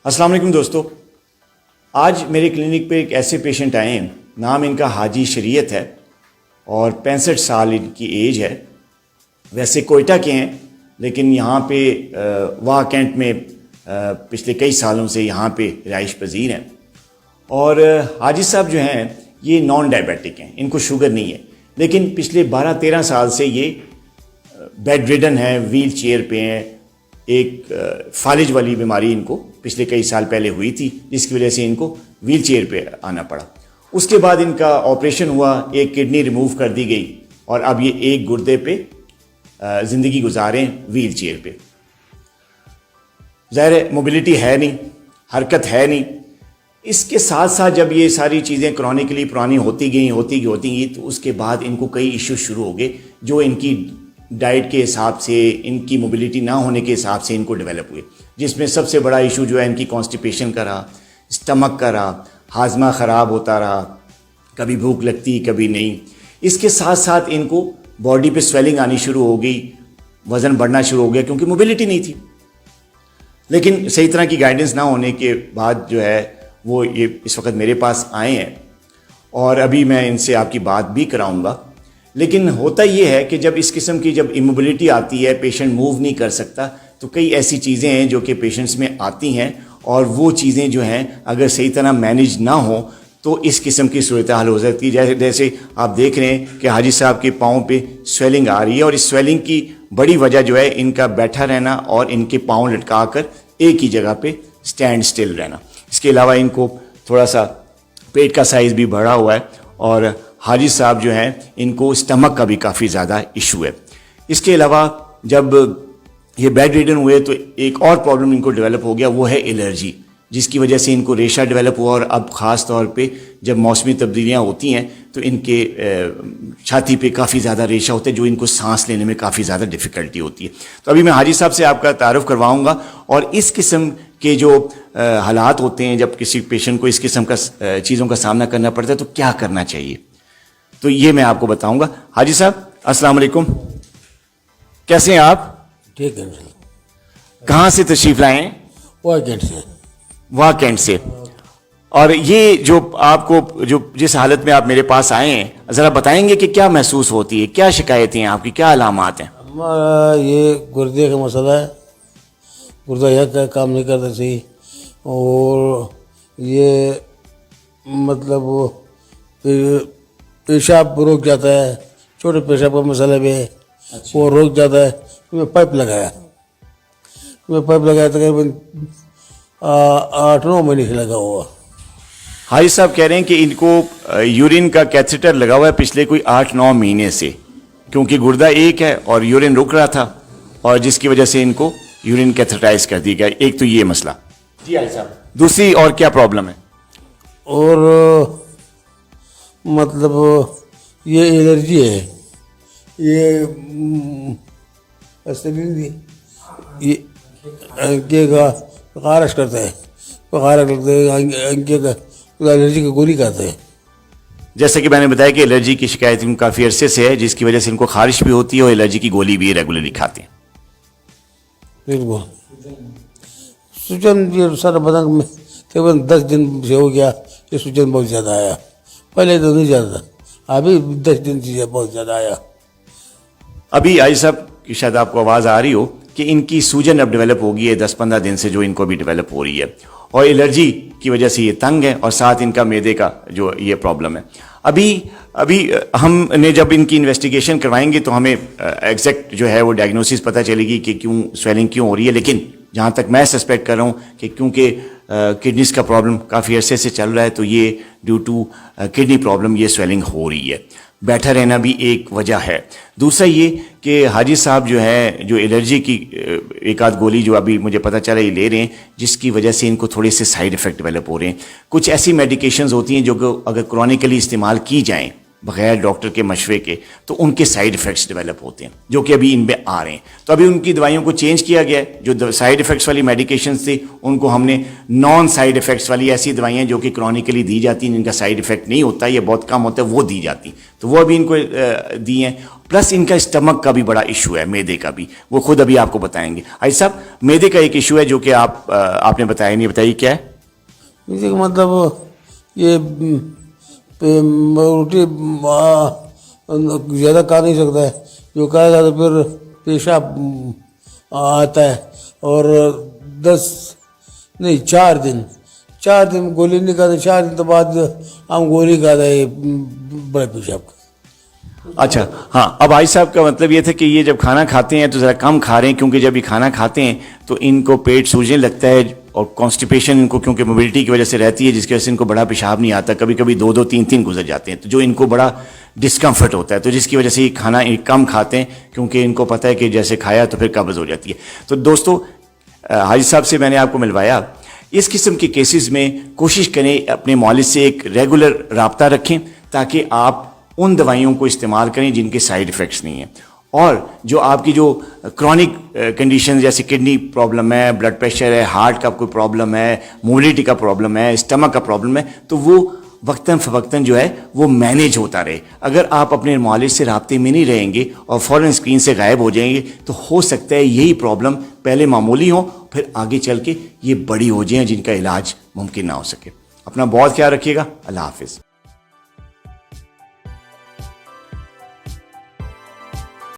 अस्सलाम वालेकुम दोस्तों। आज मेरे क्लिनिक पे एक ऐसे पेशेंट आए हैं, नाम इनका हाजी शरीयत है और 65 साल इनकी एज है। वैसे कोयटा के हैं लेकिन यहाँ पे वाह कैंट में पिछले कई सालों से यहाँ पे रिहाइश पजीर हैं। और हाजी साहब जो हैं ये नॉन डायबिटिक हैं, इनको शुगर नहीं है, लेकिन पिछले 12-13 साल से ये बेड रिडन है, व्हील चेयर पे हैं। एक फालिज वाली बीमारी इनको पिछले कई साल पहले हुई थी, जिसकी वजह से इनको व्हील चेयर पे आना पड़ा। उसके बाद इनका ऑपरेशन हुआ, एक किडनी रिमूव कर दी गई और अब ये एक गुर्दे पे ज़िंदगी गुजारें व्हील चेयर पे। ज़ाहिर है मोबिलिटी है नहीं, हरकत है नहीं। इसके साथ साथ जब ये सारी चीज़ें क्रॉनिकली पुरानी होती गई तो उसके बाद इनको कई इश्यूज शुरू हो गए जो इनकी डाइट के हिसाब से, इनकी मोबिलिटी ना होने के हिसाब से इनको डेवलप हुए, जिसमें सबसे बड़ा इशू जो है इनकी कॉन्स्टिपेशन का रहा, स्टमक का रहा, हाजमा ख़राब होता रहा, कभी भूख लगती कभी नहीं। इसके साथ साथ इनको बॉडी पे स्वेलिंग आनी शुरू हो गई, वज़न बढ़ना शुरू हो गया क्योंकि मोबिलिटी नहीं थी। लेकिन सही तरह की गाइडेंस ना होने के बाद जो है वो ये इस वक्त मेरे पास आए हैं और अभी मैं इनसे आपकी बात भी कराऊंगा। लेकिन होता ये है कि जब इस किस्म की जब इमोबिलिटी आती है, पेशेंट मूव नहीं कर सकता, तो कई ऐसी चीज़ें हैं जो कि पेशेंट्स में आती हैं और वो चीज़ें जो हैं अगर सही तरह मैनेज ना हो तो इस किस्म की सूरत हाल हो सकती है। जैसे आप देख रहे हैं कि हाजी साहब के पाँव पे स्वेलिंग आ रही है और इस स्वेलिंग की बड़ी वजह जो है इनका बैठा रहना और इनके पाँव लटका कर एक ही जगह पे स्टैंड स्टिल रहना। इसके अलावा इनको थोड़ा सा पेट का साइज़ भी बढ़ा हुआ है और हाजी साहब जो हैं इनको स्टमक का भी काफ़ी ज़्यादा इशू है। इसके अलावा जब ये बेड रिडन हुए तो एक और प्रॉब्लम इनको डेवलप हो गया, वो है एलर्जी, जिसकी वजह से इनको रेशा डेवलप हुआ और अब ख़ास तौर पे जब मौसमी तब्दीलियाँ होती हैं तो इनके छाती पे काफ़ी ज़्यादा रेशा होता है, जो इनको सांस लेने में काफ़ी ज़्यादा डिफ़िकल्टी होती है। तो अभी मैं हाजी साहब से आपका तारुफ़ करवाऊँगा और इस किस्म के जो हालात होते हैं जब किसी पेशेंट को इस किस्म का चीज़ों का सामना करना पड़ता है तो क्या करना चाहिए, तो ये मैं आपको बताऊंगा। हाजी साहब अस्सलाम वालेकुम, कैसे हैं आप? ठीक है। कहाँ से तशरीफ लाए हैं? वाह कैंट से। वाह कैंट से। और ये जो आपको जो जिस हालत में आप मेरे पास आए हैं, ज़रा बताएंगे कि क्या महसूस होती है, क्या शिकायतें हैं आपकी, क्या अलामात हैं? हमारा ये गुर्दे का मसला है, गुर्दा यह काम नहीं करता सही और ये मतलब पेशाब रुक जाता है, छोटे पेशाब का मसला भी है। अच्छा। वो रुक जाता है। मैं पाइप लगाया तकरीबन 8-9 महीने से लगा हुआ। हाजी साहब कह रहे हैं कि इनको यूरिन का कैथेटर लगा हुआ है पिछले कोई 8-9 महीने से, क्योंकि गुर्दा एक है और यूरिन रुक रहा था और जिसकी वजह से इनको यूरिन कैथेटराइज कर दिया गया। एक तो ये मसला जी हाजी साहब, दूसरी और क्या प्रॉब्लम है? और मतलब ये एलर्जी है, ये ये अंके का खारिश करता है, अंके का एलर्जी की गोली खाते हैं। जैसे कि मैंने बताया कि एलर्जी की शिकायत इनको काफ़ी अरसे से है, जिसकी वजह से इनको खारिश भी होती है और एलर्जी की गोली भी रेगुलरली खाते हैं। बिल्कुल सूजन ये सारा बदन में तकरीबन 10 दिन से हो गया, ये सूजन बहुत ज़्यादा आया। पहले तो नहीं ज़्यादा, अभी 10 दिन से बहुत ज़्यादा आया। अभी आई साहब की शायद आपको आवाज़ आ रही हो कि इनकी सूजन अब डेवलप हो गई है 10-15 दिन से, जो इनको अभी डेवलप हो रही है और एलर्जी की वजह से ये तंग है और साथ इनका मैदे का जो ये प्रॉब्लम है। अभी हमने जब इनकी इन्वेस्टिगेशन करवाएंगे तो हमें एग्जैक्ट जो है वो डायग्नोसिस पता चलेगी कि क्यों स्वेलिंग क्यों हो रही है। लेकिन जहाँ तक मैं सस्पेक्ट कर रहा हूँ कि क्योंकि किडनीज का प्रॉब्लम काफ़ी अरसे से चल रहा है तो ये ड्यू टू किडनी प्रॉब्लम ये स्वेलिंग हो रही है। बैठा रहना भी एक वजह है। दूसरा ये कि हाजी साहब जो है जो एलर्जी की एक आध गोली जो अभी मुझे पता चला ये ले रहे हैं, जिसकी वजह से इनको थोड़े से साइड इफ़ेक्ट डेवलप हो रहे हैं। कुछ ऐसी मेडिकेशंस होती हैं जो कि अगर क्रॉनिकली इस्तेमाल की जाएँ बगैर डॉक्टर के मशवरे के तो उनके साइड इफ़ेक्ट्स डेवलप होते हैं, जो कि अभी इनमें आ रहे हैं। तो अभी उनकी दवाइयों को चेंज किया गया है। जो साइड इफ़ेक्ट्स वाली मेडिकेशंस थी उनको हमने नॉन साइड इफ़ेक्ट्स वाली ऐसी दवाइयाँ जो कि क्रॉनिकली दी जाती हैं, जिनका साइड इफ़ेक्ट नहीं होता, ये बहुत कम होता है, वो दी जाती, तो वो अभी इनको दी हैं। प्लस इनका स्टमक का भी बड़ा इशू है, मैदे का भी, वो खुद अभी आपको बताएंगे। आई साहब, मैदे का एक इशू है जो कि आपने बताया नहीं, बताइए क्या है? इसी का मतलब ये रोटी ज़्यादा खा नहीं सकता है, जो खाएगा तो फिर पेशाब आता है। और 4 दिन गोली नहीं खाते, 4 दिन तो बाद हम गोली खाते हैं बड़े पेशाब का। अच्छा, हाँ, अब भाई साहब का मतलब ये था कि ये जब खाना खाते हैं तो ज़रा कम खा रहे हैं, क्योंकि जब ये खाना खाते हैं तो इनको पेट सूजने लगता है और कॉन्स्टिपेशन इनको क्योंकि मोबिलिटी की वजह से रहती है, जिसकी वजह से इनको बड़ा पेशाब नहीं आता, कभी कभी 2-2 3-3 गुजर जाते हैं, तो जो इनको बड़ा डिस्कम्फर्ट होता है, तो जिसकी वजह से ये खाना कम खाते हैं, क्योंकि इनको पता है कि जैसे खाया तो फिर कब्ज़ हो जाती है। तो दोस्तों, हाजी साहब से मैंने आपको मिलवाया। इस किस्म के केसेस में कोशिश करें अपने मौलिद से एक रेगुलर रब्ता रखें, ताकि आप उन दवाइयों को इस्तेमाल करें जिनके साइड इफ़ेक्ट्स नहीं हैं। और जो आपकी जो क्रॉनिक कंडीशन जैसे किडनी प्रॉब्लम है, ब्लड प्रेशर है, हार्ट का कोई प्रॉब्लम है, मोबिलिटी का प्रॉब्लम है, स्टमक का प्रॉब्लम है, तो वो वक्तन फ़वक्तन जो है वो मैनेज होता रहे। अगर आप अपने मौलिद से राब्ते में नहीं रहेंगे और फ़ौरन स्क्रीन से गायब हो जाएंगे, तो हो सकता है यही प्रॉब्लम पहले मामूली हो, फिर आगे चल के ये बड़ी हो जाए जिनका इलाज मुमकिन ना हो सके। अपना बहुत ख्याल रखिएगा। अल्लाह हाफिज़।